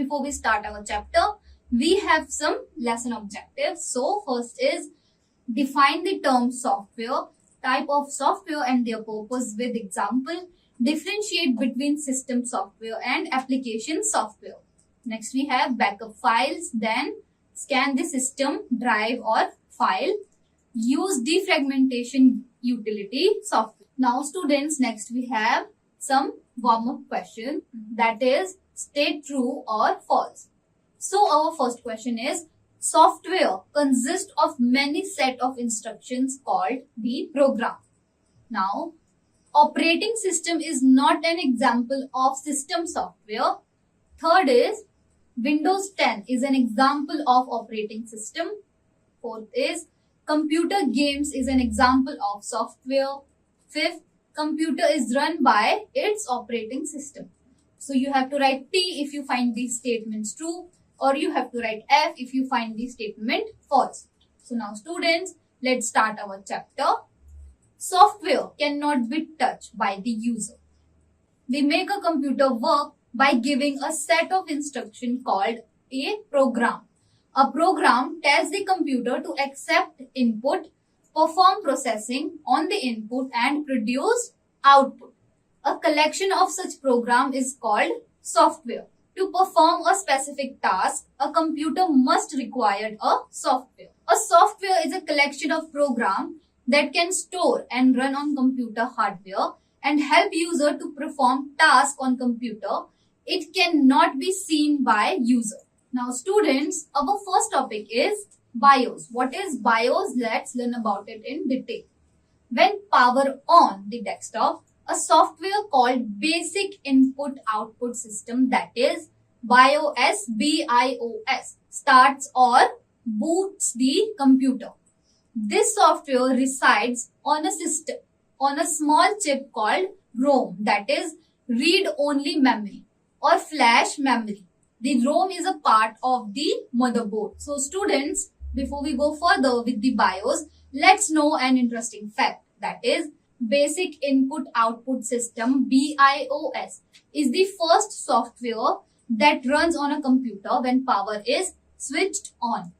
before we start our chapter, we have some lesson objectives. So first is define the term software, type of software and their purpose with example. Differentiate between system software and application software. Next we have backup files, then scan the system drive or file. Use defragmentation utility software. Now students, next we have some warm-up question, that is state true or false. So our first question is, software consists of many set of instructions called the program. Now, operating system is not an example of system software. Third is, Windows 10 is an example of operating system. Fourth is, computer games is an example of software. Fifth, computer is run by its operating system. So you have to write T if you find these statements true, or you have to write F if you find the statement false. So now students, let's start our chapter. Software cannot be touched by the user. We make a computer work by giving a set of instructions called a program. A program tells the computer to accept input, perform processing on the input and produce output. A collection of such program is called software. To perform a specific task, a computer must require a software. A software is a collection of programs that can store and run on computer hardware and help user to perform tasks on computer. It cannot be seen by user. Now students, our first topic is BIOS. What is BIOS? Let's learn about it in detail. When power on the desktop, a software called Basic Input Output System, that is BIOS, starts or boots the computer. This software resides on a system, on a small chip called ROM, that is read-only memory or flash memory. The ROM is a part of the motherboard. So students, before we go further with the BIOS, let's know an interesting fact, that is Basic Input Output System, BIOS, is the first software that runs on a computer when power is switched on.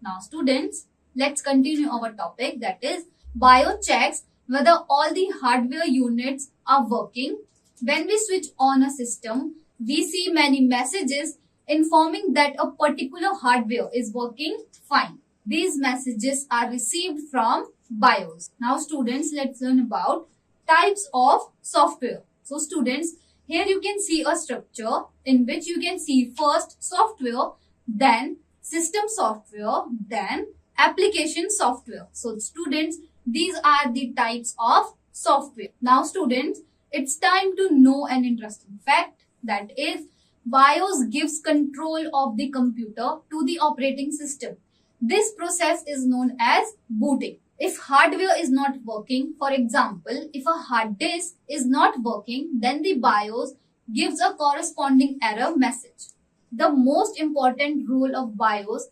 Now students, let's continue our topic, that is BIOS checks whether all the hardware units are working. When we switch on a system, we see many messages informing that a particular hardware is working fine. These messages are received from BIOS. Now students, let's learn about types of software. So students, here you can see a structure in which you can see first software, then system software, then application software. So students, these are the types of software. Now students, it's time to know an interesting fact, that is BIOS gives control of the computer to the operating system. This process is known as booting. If hardware is not working, for example, if a hard disk is not working, then the BIOS gives a corresponding error message. The most important role of BIOS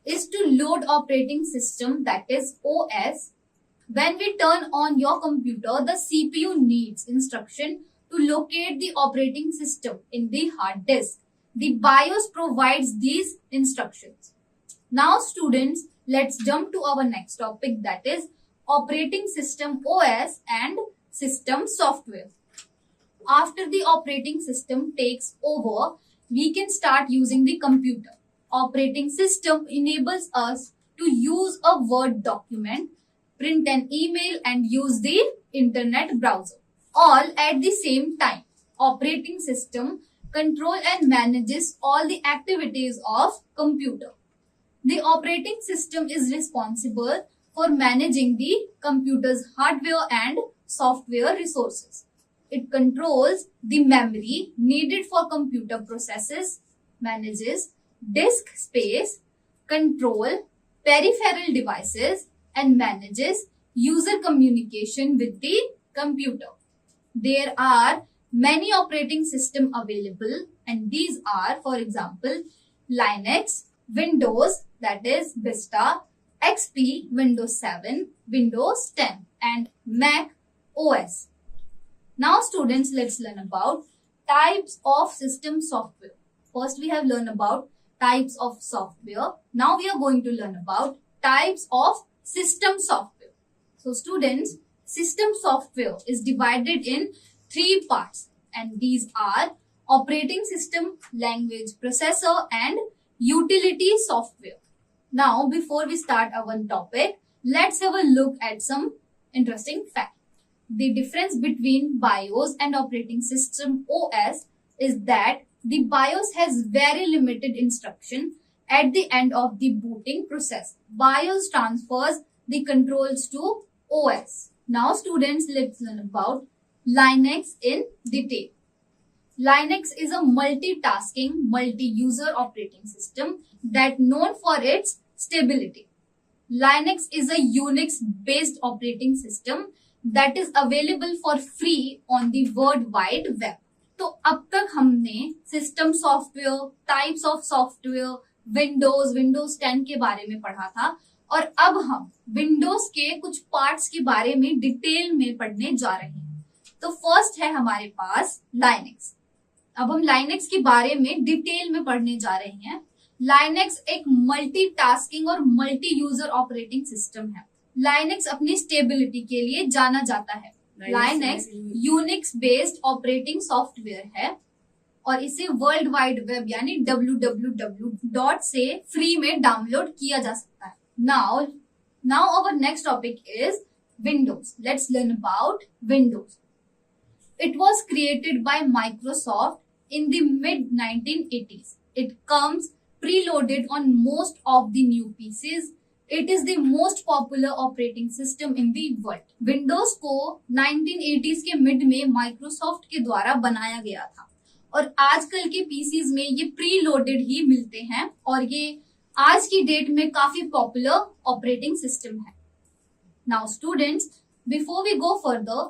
is to load operating system, that is OS. When we turn on your computer, the CPU needs instruction to locate the operating system in the hard disk. The BIOS provides these instructions. Now students, let's jump to our next topic, that is operating system OS and system software. After the operating system takes over, we can start using the computer. Operating system enables us to use a Word document, print an email and use the internet browser, all at the same time. Operating system control and manages all the activities of computer. The operating system is responsible for managing the computer's hardware and software resources. It controls the memory needed for computer processes, manages disk space, control peripheral devices, and manages user communication with the computer. There are many operating systems available, and these are, for example, Linux, Windows, that is Vista, XP, Windows 7, Windows 10, and Mac OS. Now students, let's learn about types of system software. First we have learned about types of software. Now we are going to learn about types of system software. So students, system software is divided in three parts, and these are operating system, language processor, and utility software. Now before we start our topic, let's have a look at some interesting facts. The difference between BIOS and operating system OS is that the BIOS has very limited instruction at the end of the booting process. BIOS transfers the controls to OS. Now students, let's learn about Linux in detail. Linux is a multitasking, multi-user operating system that known for its stability. Linux is a Unix-based operating system that is available for free on the World Wide Web. तो अब तक हमने system software, types of software, Windows 10 के बारे में पढ़ा था, और अब हम विंडोज के कुछ पार्ट्स के बारे में डिटेल में पढ़ने जा रहे हैं. तो फर्स्ट है हमारे पास लाइनेक्स. अब हम लाइनेक्स के बारे में डिटेल में पढ़ने जा रहे हैं. लाइनेक्स एक मल्टीटास्किंग और मल्टी यूजर ऑपरेटिंग सिस्टम है. लाइनेक्स अपनी स्टेबिलिटी के लिए जाना जाता है. Linux Unix based operating software है और इसे वर्ल्ड वाइड वेब यानी www से फ्री में डाउनलोड किया जा सकता है. Now our next topic is Windows. Let's learn about Windows. It was created by Microsoft in the mid 1980s. It comes preloaded on most of the new PCs. It is the most popular operating system in the world. Windows को 1980s के mid में Microsoft के द्वारा बनाया गया था और आजकल के पीसीज में ये प्रीलोडेड ही मिलते हैं और ये आज की डेट में काफी पॉपुलर ऑपरेटिंग सिस्टम है. Now students, before we go further,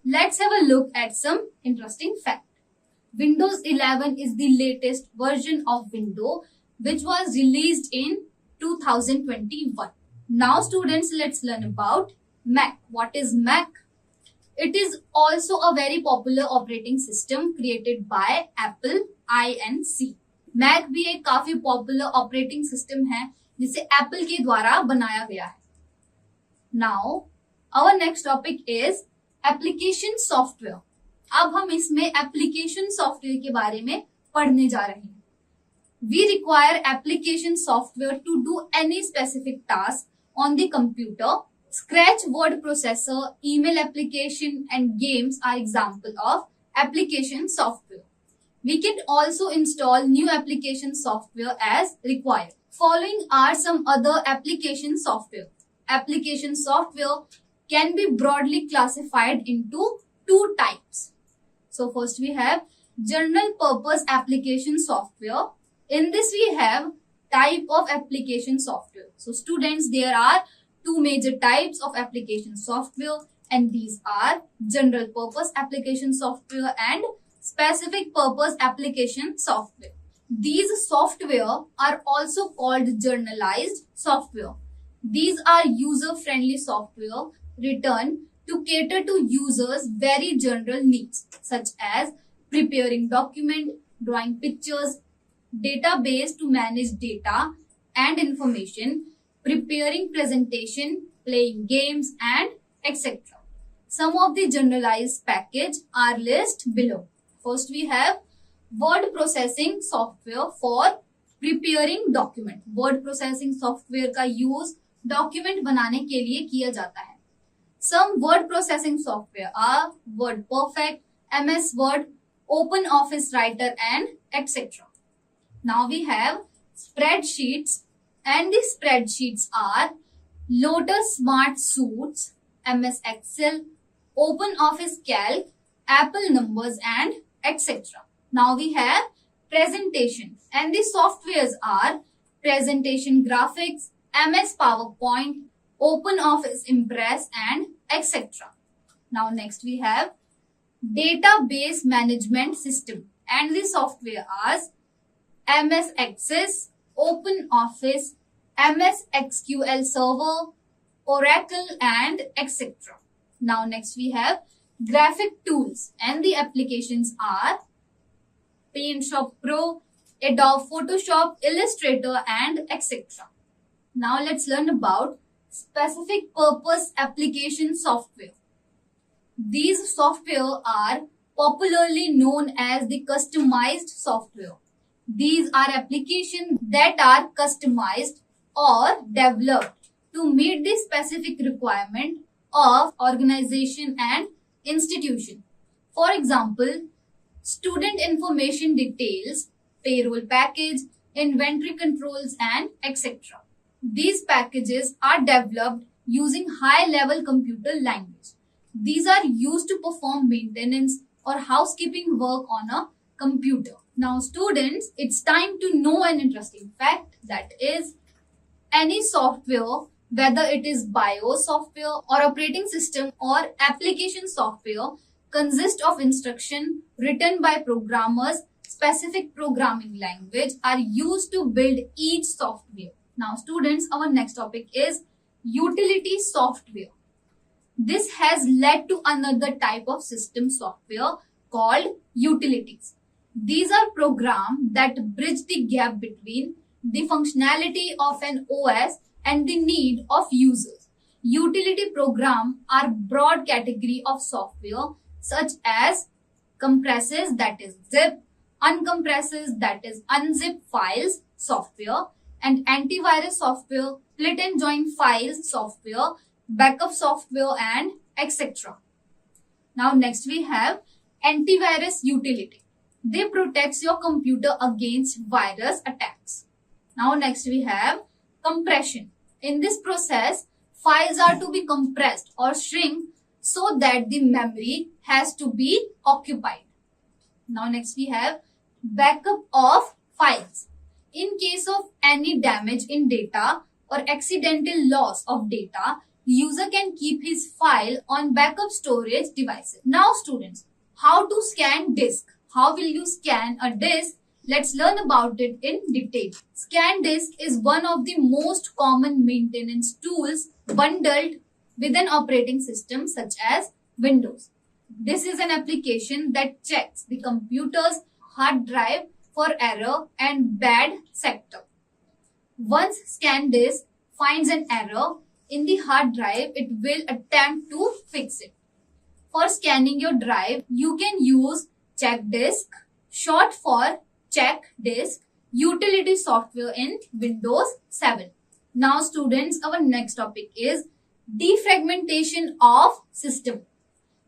let's have a look at some interesting fact. Windows 11 is the latest version of Windows which was released in 2021. Now students, let's learn about Mac. What is Mac? It is also a very popular operating system created by Apple Inc. Mac भी एक काफी popular operating system है जिसे Apple के द्वारा बनाया गया है. Now our next topic is application software. अब हम इसमें एप्लीकेशन सॉफ्टवेयर के बारे में पढ़ने जा रहे हैं. We require application software to do any specific task on the computer. Scratch word processor, email application, and games are example of application software. We can also install new application software as required. Following are some other application software. Application software can be broadly classified into two types. So first we have general purpose application software. In this we have type of application software. So students, there are two major types of application software, and these are general purpose application software and specific purpose application software. These software are also called generalized software. These are user-friendly software written to cater to users' very general needs, such as preparing document, drawing pictures, database to manage data and information, preparing presentation, playing games, and etc. Some of the generalized package are listed below. First we have word processing software for preparing document. Word processing software का use document बनाने के लिए किया जाता है. Some word processing software are WordPerfect, MS Word, OpenOffice Writer, and etc. Now we have spreadsheets, and the spreadsheets are Lotus Smart Suits, MS Excel, OpenOffice Calc, Apple Numbers, and etc. Now we have presentation, and the softwares are Presentation Graphics, MS PowerPoint, OpenOffice Impress, and etc. Now next we have database management system, and the software are MS Access, OpenOffice, MS SQL Server, Oracle, and etc. Now next we have graphic tools, and the applications are PaintShop Pro, Adobe Photoshop, Illustrator, and etc. Now let's learn about specific purpose application software. These software are popularly known as the customized software. These are applications that are customized or developed to meet the specific requirement of organization and institution. For example, student information details, payroll package, inventory controls, and etc. These packages are developed using high-level computer language. These are used to perform maintenance or housekeeping work on a computer. Now students, it's time to know an interesting fact, that is, any software, whether it is BIOS software or operating system or application software, consists of instruction written by programmers. Specific programming language are used to build each software. Now students, our next topic is utility software. This has led to another type of system software called utilities. These are programs that bridge the gap between the functionality of an OS and the need of users. Utility programs are broad category of software such as compresses, that is zip, uncompresses, that is unzip files software, and antivirus software, split and join files software, backup software, and etc. Now next we have antivirus utility. They protect your computer against virus attacks. Now next we have compression. In this process, files are to be compressed or shrink so that the memory has to be occupied. Now next we have backup of files. In case of any damage in data or accidental loss of data, user can keep his file on backup storage devices. Now students, how to scan disk? How will you scan a disk? Let's learn about it in detail. Scan disk is one of the most common maintenance tools bundled with an operating system such as Windows. This is an application that checks the computer's hard drive for error and bad sector. Once scan disk finds an error in the hard drive, it will attempt to fix it. For scanning your drive, you can use check disk, short for check disk, utility software in Windows 7. Now students, our next topic is defragmentation of system.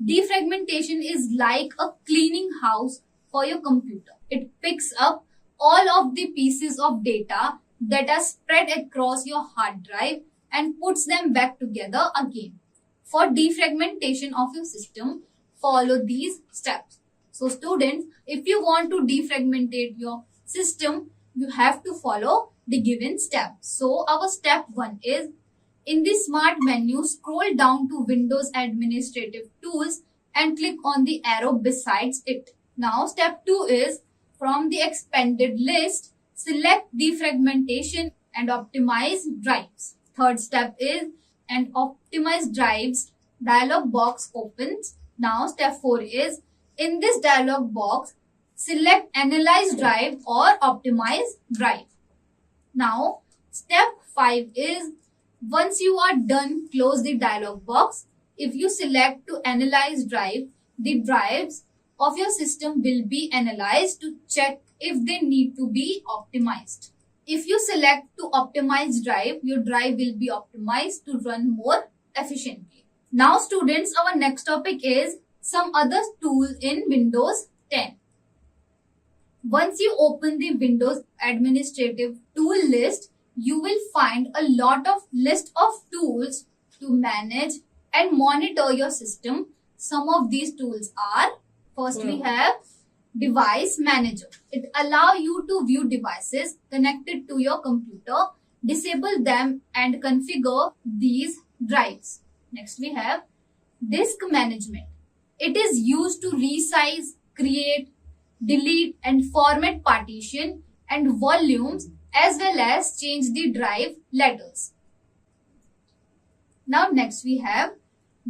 Defragmentation is like a cleaning house for your computer. It picks up all of the pieces of data that are spread across your hard drive and puts them back together again. For defragmentation of your system, follow these steps. So students, if you want to defragmentate your system, you have to follow the given steps. So our step 1 is, in the Smart menu, scroll down to Windows Administrative Tools and click on the arrow besides it. Now step 2 is, from the expanded list, select defragmentation and optimize drives. Third step is, an optimize drives dialog box opens. Now step 4 is, in this dialog box, select analyze drive or optimize drive. Now step 5 is, once you are done, close the dialog box. If you select to analyze drive, the drives of your system will be analyzed to check if they need to be optimized. If you select to optimize drive, your drive will be optimized to run more efficiently. Now students, our next topic is some other tools in Windows 10. Once you open the Windows Administrative Tool list, you will find a lot of list of tools to manage and monitor your system. Some of these tools are, first we have Device Manager. It allows you to view devices connected to your computer, disable them and configure these drives. Next we have Disk Management. It is used to resize, create, delete and format partition and volumes as well as change the drive letters. Now next we have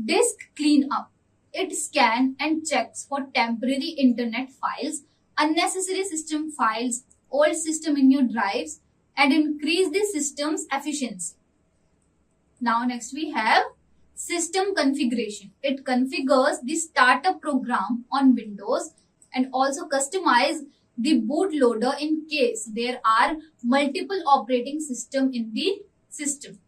Disk Cleanup. It scans and checks for temporary internet files, unnecessary system files old system in your drives and increase the system's efficiency. Now next we have system configuration. It configures the startup program on Windows and also customize the bootloader in case there are multiple operating system in the system.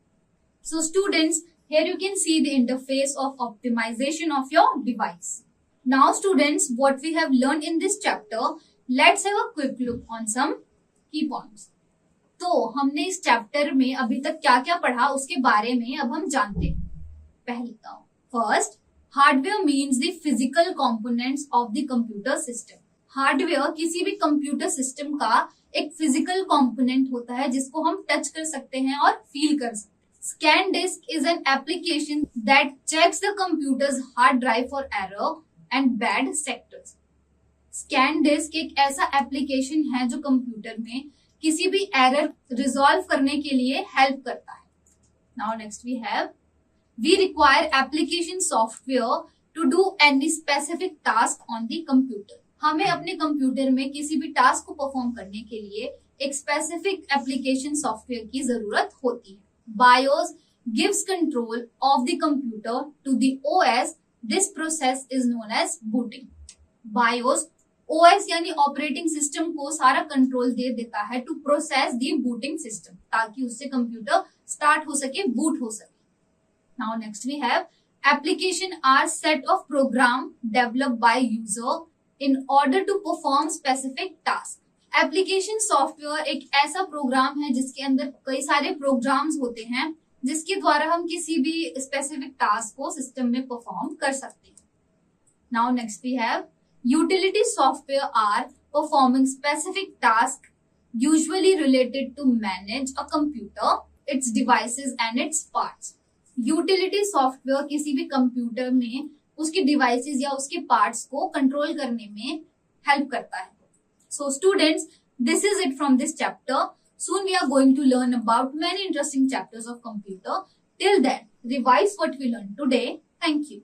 So students, here you can see the interface of optimization of your device. Now students, what we have learned in this chapter, let's have a quick look on some key points. तो हमने इस chapter में अभी तक क्या क्या पढ़ा उसके बारे में अब हम जानते हैं. पहला, first, hardware means the physical components of the computer system. Hardware किसी भी कंप्यूटर सिस्टम का एक फिजिकल कंपोनेंट होता है जिसको हम टच कर सकते हैं और फील कर सकते हैं. Scan disk is an application that checks the computer's hard drive for error and bad sectors. Scan disk एक ऐसा एप्लीकेशन है जो कंप्यूटर में किसी भी एरर रिजॉल्व करने के लिए हेल्प करता है. Now next we have, we require application software to do any specific task on the computer. हमें अपने कंप्यूटर में किसी भी टास्क को परफॉर्म करने के लिए एक स्पेसिफिक एप्लीकेशन सॉफ्टवेयर की जरूरत होती है. BIOS gives control of the computer to the OS. This process is known as booting. BIOS OS यानी ऑपरेटिंग सिस्टम को सारा कंट्रोल दे देता है to process the booting system, ताकि उससे कंप्यूटर स्टार्ट हो सके, बूट हो सके. Now next we have, application are set of program developed by user in order to perform specific task. Application software एक ऐसा प्रोग्राम है जिसके अंदर कई सारे प्रोग्राम्स होते हैं जिसके द्वारा हम किसी भी स्पेसिफिक टास्क को सिस्टम में परफॉर्म कर सकते हैं. Now next we have, utility software are performing specific tasks usually related to manage a computer, its devices and its parts. Utility software किसी भी कंप्यूटर में उसके डिवाइसेस या उसके पार्ट्स को कंट्रोल करने में हेल्प करता है. So students, this is it from this chapter. Soon we are going to learn about many interesting chapters of computer. Till then, revise what we learned today. Thank you.